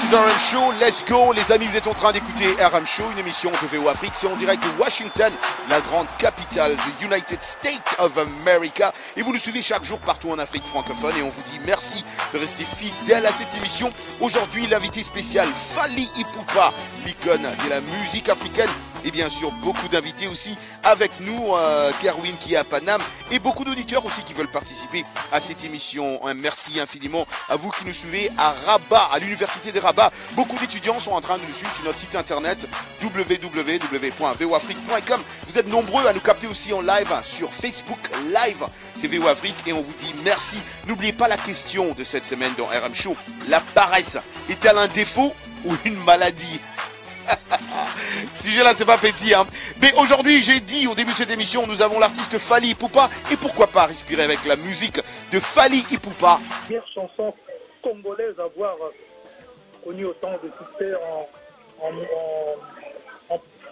This is RM Show, let's go. Les amis, vous êtes en train d'écouter RM Show, une émission de VO Afrique. C'est en direct de Washington, la grande capitale du United States of America. Et vous nous suivez chaque jour partout en Afrique francophone. Et on vous dit merci de rester fidèle à cette émission. Aujourd'hui, l'invité spécial, Fally Ipupa, l'icône de la musique africaine. Et bien sûr, beaucoup d'invités aussi avec nous, Kerwin qui est à Paname, et beaucoup d'auditeurs aussi qui veulent participer à cette émission. Merci infiniment à vous qui nous suivez à Rabat, à l'université de Rabat. Beaucoup d'étudiants sont en train de nous suivre sur notre site internet www.voafrique.com. Vous êtes nombreux à nous capter aussi en live sur Facebook Live. C'est VO Afrique et on vous dit merci. N'oubliez pas la question de cette semaine dans RM Show. La paresse est-elle un défaut ou une maladie? Ce sujet-là, c'est pas petit, hein. Mais aujourd'hui, j'ai dit au début de cette émission, nous avons l'artiste Fally Ipupa. Et pourquoi pas respirer avec la musique de Fally Ipupa. Première chanson congolaise à avoir connu autant de succès en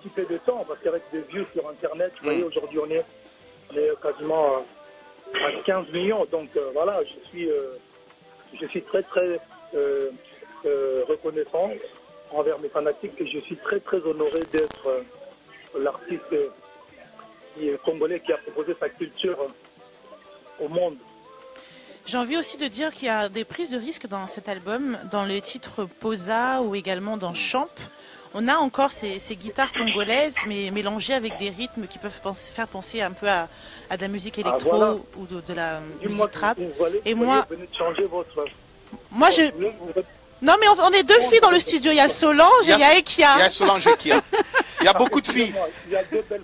petit peu de temps. Parce qu'avec des vues sur Internet, vous voyez, aujourd'hui, on est quasiment à 15 millions. Donc voilà, je suis très, très reconnaissant envers mes fanatiques et je suis très très honoré d'être l'artiste congolais qui a proposé sa culture au monde. J'ai envie aussi de dire qu'il y a des prises de risques dans cet album, dans les titres Posa ou également dans Champ. On a encore ces guitares congolaises, mais mélangées avec des rythmes qui peuvent faire penser un peu à de la musique électro voilà. ou de la musique trap. Et moi, changer votre... moi je... Non mais on est deux filles dans le studio, il y a Solange et il y a Ekia. Il y a Solange et Ekia. Il y a beaucoup de filles. Il y a deux belles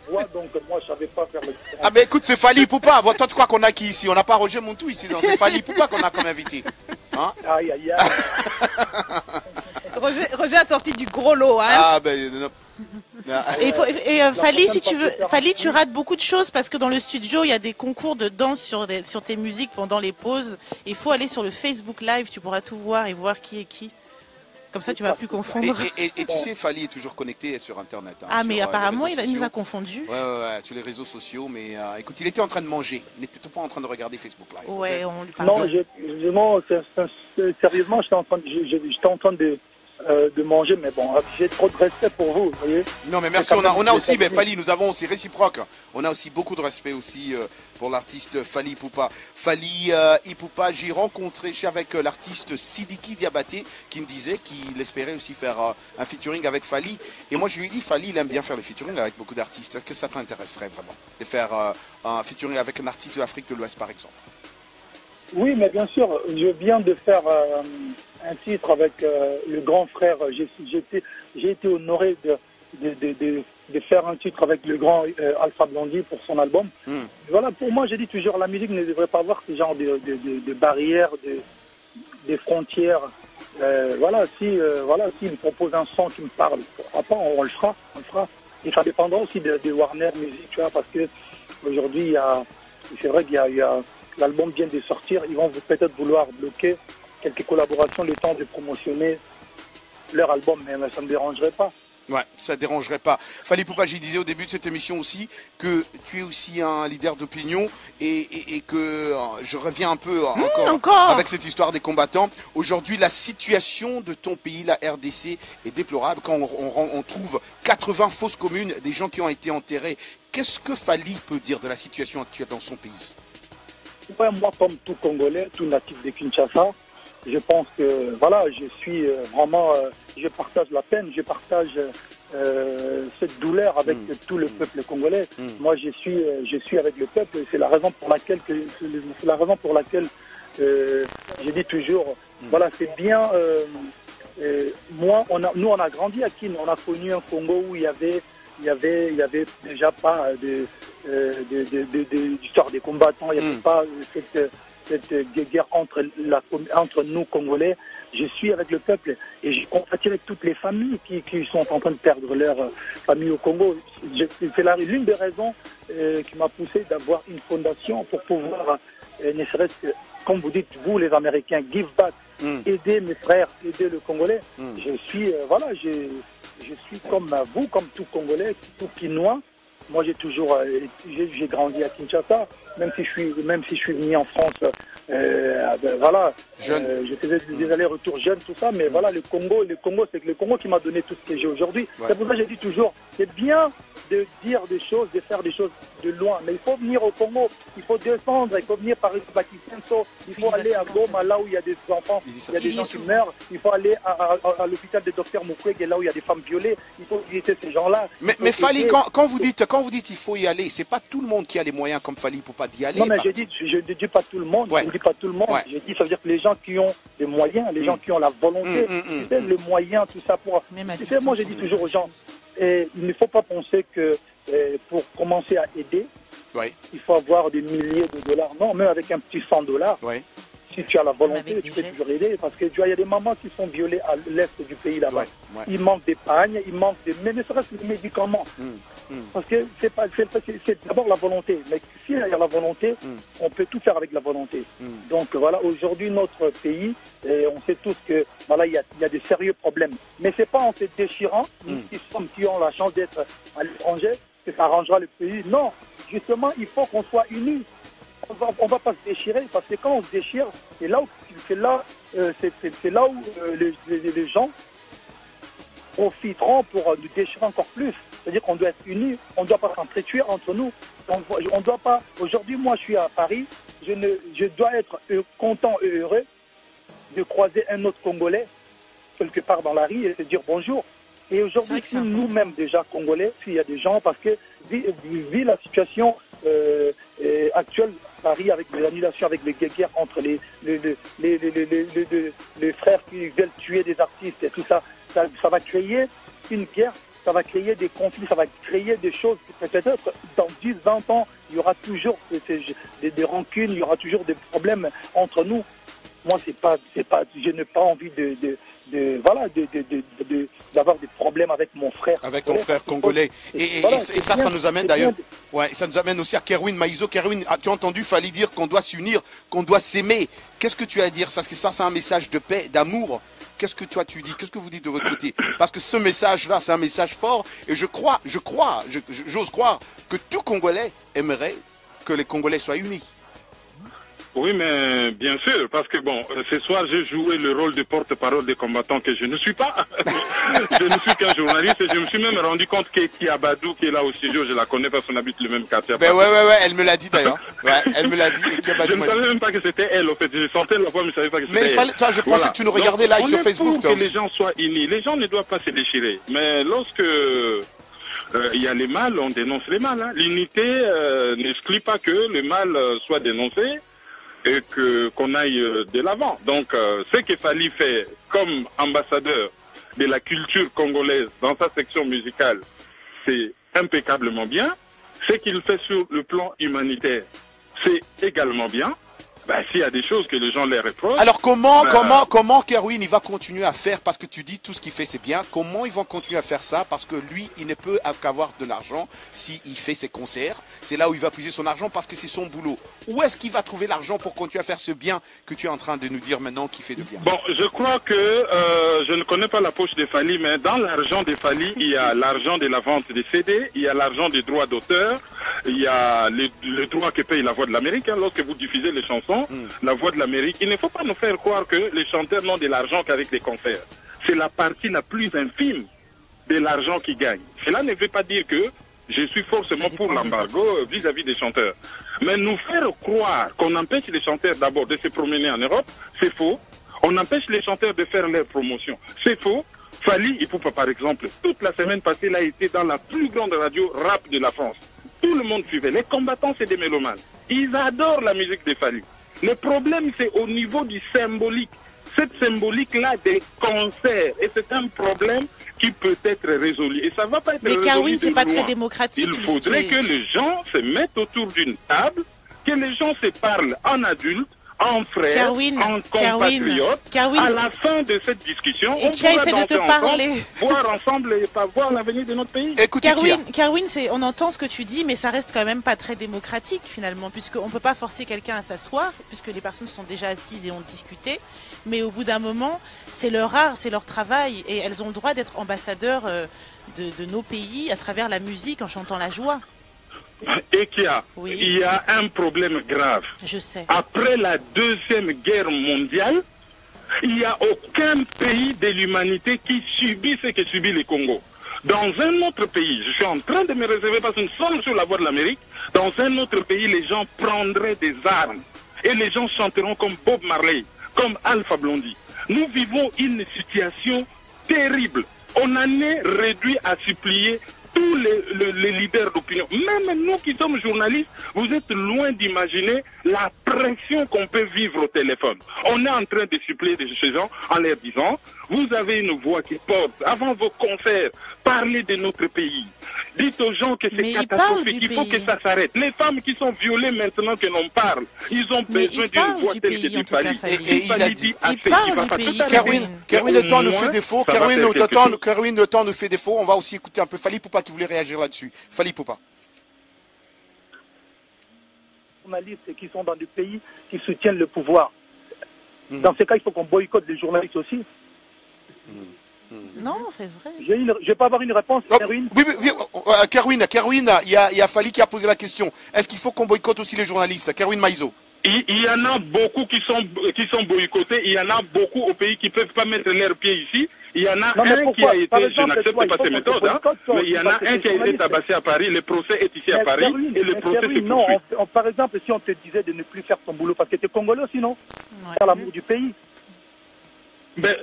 voix, donc moi je savais pas faire le... Ah ben écoute, c'est Fally Ipupa. Toi tu crois qu'on a qui ici? On n'a pas Roger Montou ici, c'est Fally Ipupa qu'on a comme invité. Hein? Aïe aïe aïe. Roger a sorti du gros lot, hein. Ah ben... Non. Et Fally, si tu veux, Fally, tu rates beaucoup de choses parce que dans le studio, il y a des concours de danse sur tes musiques pendant les pauses. Il faut aller sur le Facebook Live, tu pourras tout voir et voir qui est qui. Comme ça, tu vas plus confondre. Et tu sais, Fally est toujours connecté sur Internet. Hein, ah, mais apparemment, il nous a confondus. Ouais, sur les réseaux sociaux. Mais écoute, il était en train de manger. Il n'était pas en train de regarder Facebook Live. Ouais, on lui parle. Non, sérieusement, j'étais en train de manger, mais bon, j'ai trop de respect pour vous, vous voyez. Non, mais merci, on a aussi, mais Fally, nous avons aussi réciproque. On a aussi beaucoup de respect aussi pour l'artiste Fally Ipupa. Fally Ipupa, j'ai rencontré, je suis avec l'artiste Sidiki Diabaté, qui me disait qu'il espérait aussi faire un featuring avec Fally. Et moi, je lui ai dit, Fally, il aime bien faire le featuring avec beaucoup d'artistes. Est-ce que ça t'intéresserait vraiment de faire un featuring avec un artiste de l'Afrique de l'Ouest, par exemple? Oui, mais bien sûr, je viens de faire un titre avec le grand frère. J'ai été honoré de faire un titre avec le grand Alpha Blondy pour son album. Voilà, pour moi, j'ai dit toujours, la musique ne devrait pas avoir ce genre de barrières, des frontières. Voilà, s'il me propose un son qui me parle, pourquoi pas, on le fera. Et ça dépendra aussi de Warner Music, tu vois, parce que aujourd'hui, c'est vrai qu'il y a l'album vient de sortir, ils vont peut-être vouloir bloquer quelques collaborations le temps de promotionner leur album, mais ça ne me dérangerait pas. Ouais, ça ne dérangerait pas. Fally Ipupa, je disais au début de cette émission aussi que tu es aussi un leader d'opinion et que je reviens un peu encore avec cette histoire des combattants. Aujourd'hui, la situation de ton pays, la RDC, est déplorable. Quand on trouve 80 fosses communes, des gens qui ont été enterrés, qu'est-ce que Fally peut dire de la situation actuelle dans son pays? Ouais, moi, comme tout Congolais, tout natif de Kinshasa, je pense que voilà, je suis vraiment, je partage la peine, je partage cette douleur avec tout le peuple congolais. Moi, je suis avec le peuple. C'est la raison pour laquelle je dis toujours, voilà, c'est bien. Nous, on a grandi à Kin, on a connu un Congo où il y avait déjà pas d'histoire des combattants, il n'y avait pas cette guerre entre nous Congolais. Je suis avec le peuple et je compatis avec toutes les familles qui sont en train de perdre leur famille au Congo. C'est l'une des raisons qui m'a poussé d'avoir une fondation pour pouvoir, ne serait-ce que, comme vous dites, vous les Américains, give back, aider mes frères, aider le Congolais. Je suis comme vous, comme tout Congolais, tout Quinois. Moi, j'ai grandi à Kinshasa, même si je suis venu en France Voilà, Jeune. je faisais des allers-retours jeunes, tout ça, mais voilà, le Congo, c'est le Congo qui m'a donné tout ce que j'ai aujourd'hui. Ouais. C'est pour ça que j'ai dit toujours, c'est bien de dire des choses, de faire des choses de loin, mais il faut venir au Congo, il faut descendre, il faut venir par Bakisenso, il faut aller à Goma, là où il y a des enfants, il y a des gens qui meurent, il faut aller à l'hôpital de Dr Mukwege, là où il y a des femmes violées, il faut visiter ces gens-là. Mais Fally, quand vous dites il faut y aller, c'est pas tout le monde qui a les moyens comme Fally pour pas d'y aller. Non, mais je ne dis pas tout le monde, Ouais. je ne dis pas tout le monde, Ouais. je dis, ça veut dire que les gens qui ont les moyens, les gens qui ont la volonté, tu sais, le moyen, tout ça pour... Même à Tu sais, moi je dis toujours aux gens, il ne faut pas penser que pour commencer à aider, Ouais. il faut avoir des milliers de dollars. Non, même avec un petit $100, Ouais. si tu as la volonté, Avec tu des peux toujours aider. Parce que tu vois, il y a des mamans qui sont violées à l'est du pays là-bas. Ouais. Ouais. Il manque d'épargne, il manque mais ne serait-ce que des médicaments. Parce que c'est d'abord la volonté. Mais s'il y a la volonté, on peut tout faire avec la volonté. Donc voilà, aujourd'hui, notre pays, on sait tous que voilà, il y a des sérieux problèmes. Mais c'est pas en se déchirant, nous qui ont la chance d'être à l'étranger, que ça arrangera le pays. Non, justement, il faut qu'on soit unis. On va pas se déchirer, parce que quand on se déchire, c'est là où les gens profiteront pour nous déchirer encore plus. C'est-à-dire qu'on doit être unis, on ne doit pas s'entretuer entre nous. On doit pas. Aujourd'hui, moi, je suis à Paris, je dois être content et heureux de croiser un autre Congolais quelque part dans la rue et se dire bonjour. Et aujourd'hui, si nous-mêmes déjà Congolais, s'il y a des gens, parce que vu la situation actuelle, Paris avec les annulations, avec les guerres entre les frères qui veulent tuer des artistes et tout ça, ça va créer une guerre, ça va créer des conflits, ça va créer des choses qui peut-être dans 10, 20 ans, il y aura toujours des rancunes, il y aura toujours des problèmes entre nous. Moi, je n'ai pas envie d'avoir des problèmes avec mon frère. Avec ton frère congolais. Et ça nous amène d'ailleurs. Ouais, ça nous amène aussi à Kerwin Maïzo. Kerwin, as-tu entendu Fally dire qu'on doit s'unir, qu'on doit s'aimer? Qu'est-ce que tu as à dire? Parce que ça, c'est un message de paix, d'amour. Qu'est-ce que toi tu dis? Qu'est-ce que vous dites de votre côté? Parce que ce message-là, c'est un message fort. Et j'ose croire que tout Congolais aimerait que les Congolais soient unis. Oui, mais bien sûr, parce que bon, ce soir, j'ai joué le rôle de porte-parole des combattants que je ne suis pas. Je ne suis qu'un journaliste et je me suis même rendu compte qu'Eki Abadou, qui est là au studio, je la connais parce qu'on habite le même quartier. Ben ouais, elle me l'a dit d'ailleurs. Ouais, elle me l'a dit. Je ne savais même pas que c'était elle, en fait. Je sentais la voix, mais je ne savais pas que c'était elle. Mais toi, je pensais que tu nous regardais live sur Facebook. Pour que les gens soient unis. Les gens ne doivent pas se déchirer. Mais lorsque il y a les mâles, on dénonce les mâles. Hein. L'unité n'exclut pas que le mal soit dénoncé et qu'on aille de l'avant. Donc, ce que Fally fait comme ambassadeur de la culture congolaise dans sa section musicale, c'est impeccablement bien. Ce qu'il fait sur le plan humanitaire, c'est également bien. Ben, s'il y a des choses que les gens les reprochent... Alors comment Kerwin il va continuer à faire? Parce que tu dis tout ce qu'il fait c'est bien. Comment ils vont continuer à faire ça? Parce que lui, il ne peut qu'avoir de l'argent s'il fait ses concerts. C'est là où il va puiser son argent parce que c'est son boulot. Où est-ce qu'il va trouver l'argent pour continuer à faire ce bien que tu es en train de nous dire maintenant qu'il fait de bien? Bon, je crois que je ne connais pas la poche de Fally, mais dans l'argent de Fally, il y a l'argent de la vente des CD, il y a l'argent des droits d'auteur, il y a le droit que paye la Voix de l'Amérique. Hein, lorsque vous diffusez les chansons, la Voix de l'Amérique, il ne faut pas nous faire croire que les chanteurs n'ont de l'argent qu'avec les concerts. C'est la partie la plus infime de l'argent qu'ils gagnent. Cela ne veut pas dire que je suis forcément pour l'embargo vis-à-vis des chanteurs. Mais nous faire croire qu'on empêche les chanteurs d'abord de se promener en Europe, c'est faux. On empêche les chanteurs de faire leur promotion, c'est faux. Fally Ipupa, par exemple, toute la semaine passée, il a été dans la plus grande radio rap de la France. Tout le monde suivait. Les combattants, c'est des mélomanes. Ils adorent la musique de Fally. Le problème, c'est au niveau du symbolique. Cette symbolique-là des concerts. Et c'est un problème qui peut être résolu. Et ça ne va pas être résolu. Mais Kerwin, c'est pas loin. très démocratique. Il faudrait que les gens se mettent autour d'une table, que les gens se parlent en adultes, en frères, en compatriotes. À la fin de cette discussion, on pourra danser ensemble, voir ensemble et voir l'avenir de notre pays. Écoutez, Kerwin, on entend ce que tu dis, mais ça reste quand même pas très démocratique finalement, puisqu'on ne peut pas forcer quelqu'un à s'asseoir, puisque les personnes sont déjà assises et ont discuté. Mais au bout d'un moment, c'est leur art, c'est leur travail, et elles ont le droit d'être ambassadeurs de nos pays à travers la musique, en chantant la joie. et Oui. il y a un problème grave. Je sais. Après la Deuxième Guerre mondiale, il n'y a aucun pays de l'humanité qui subit ce que subit le Congo. Dans un autre pays, je suis en train de me réserver parce que nous sommes sur la voie de l'Amérique, dans un autre pays, les gens prendraient des armes et les gens chanteront comme Bob Marley, comme Alpha Blondy. Nous vivons une situation terrible. On en est réduit à supplier tous les leaders d'opinion. Même nous qui sommes journalistes, vous êtes loin d'imaginer la pression qu'on peut vivre au téléphone. On est en train de supplier ces gens en leur disant, vous avez une voix qui porte, avant vos concerts, parlez de notre pays. Dites aux gens que c'est catastrophique, il faut que ça s'arrête. Les femmes qui sont violées maintenant que l'on parle, ils ont besoin d'une voix telle que Fally. Et il a dit, Kerwin, le le temps nous fait défaut. Kerwin, le temps nous fait défaut. On va aussi écouter un peu Fally Poupa qui voulait réagir là-dessus. Fally Poupa. Journalistes qui sont dans des pays qui soutiennent le pouvoir. Dans ce cas, il faut qu'on boycotte les journalistes aussi. Non, c'est vrai. Je peux avoir une réponse, Kerwin? Oui, Kerwin, il y a Fally qui a posé la question. Est-ce qu'il faut qu'on boycotte aussi les journalistes? Kerwin Maïzo. Il y en a beaucoup qui sont boycottés. Il y en a beaucoup au pays qui ne peuvent pas mettre leurs pieds ici. Il y en a un qui a été, je n'accepte pas ces méthodes, mais il y en a un qui a été tabassé à Paris. Le procès est ici à Paris et le procès se poursuit. Par exemple, si on te disait de ne plus faire ton boulot, parce que tu es congolais sinon, par l'amour du pays. Ben,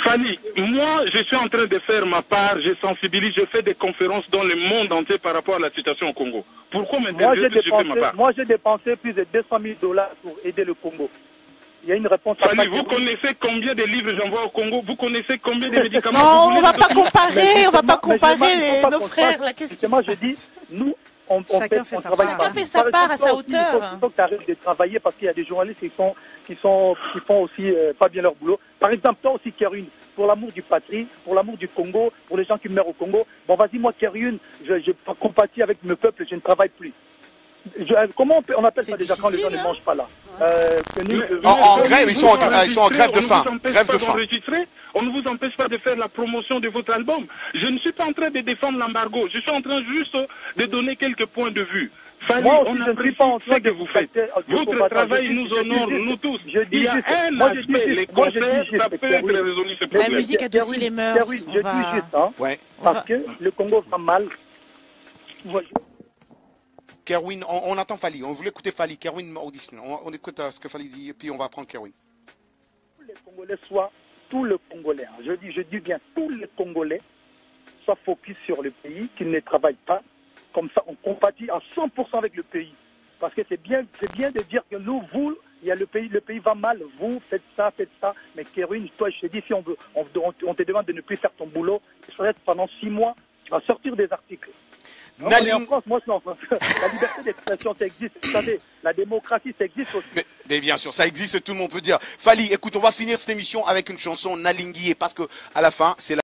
Fally, moi, je suis en train de faire ma part, je sensibilise, je fais des conférences dans le monde entier par rapport à la situation au Congo. Pourquoi m'interdire que je fais ma part? Moi, j'ai dépensé plus de 200 000 $ pour aider le Congo. Il y a une réponse à Fally, vous connaissez combien de livres j'envoie au Congo? Vous connaissez combien de médicaments? Non, on ne va pas comparer, on va pas comparer nos frères. Qu'est-ce que moi, je dis, nous, on chacun fait sa part à sa hauteur. Il faut que tu arrêtes de travailler parce qu'il y a des journalistes qui font aussi pas bien leur boulot. Par exemple, toi aussi, Kerwin, pour l'amour du patrie, pour l'amour du Congo, pour les gens qui meurent au Congo, bon, vas-y, moi, Kerwin, je compatis avec mon peuple, je ne travaille plus. Comment on appelle ça déjà quand les gens ne mangent pas là? En grève, ils sont en grève de faim. On ne vous empêche pas de faire la promotion de votre album. Je ne suis pas en train de défendre l'embargo. Je suis en train juste de donner quelques points de vue. Fally, on apprécie ce que vous faites. Votre travail nous honore, nous tous. Il y a un aspect, les concerts, ça peut être résolu ce problème. La musique adoucit les mœurs. Je dis juste, parce que le Congo va mal. Kerwin, on attend Fally. On voulait écouter Fally. Kerwin audition. On écoute ce que Fally dit et puis on va prendre Kerwin. Tous les Congolais soient, tous les Congolais, je dis bien tous les Congolais soient focus sur le pays, qu'ils ne travaillent pas. Comme ça, on compatit à 100% avec le pays. Parce que c'est bien de dire que nous, vous, il y a le pays va mal, vous faites ça. Mais Kerwin, toi, je te dis, si on te demande de ne plus faire ton boulot, tu restes pendant 6 mois, tu vas sortir des articles. Non, en France, moi, non. La liberté d'expression, ça existe. Vous savez, la démocratie, ça existe aussi. Mais bien sûr, ça existe, tout le monde peut dire. Fally, écoute, on va finir cette émission avec une chanson Nalinguié parce que à la fin, c'est la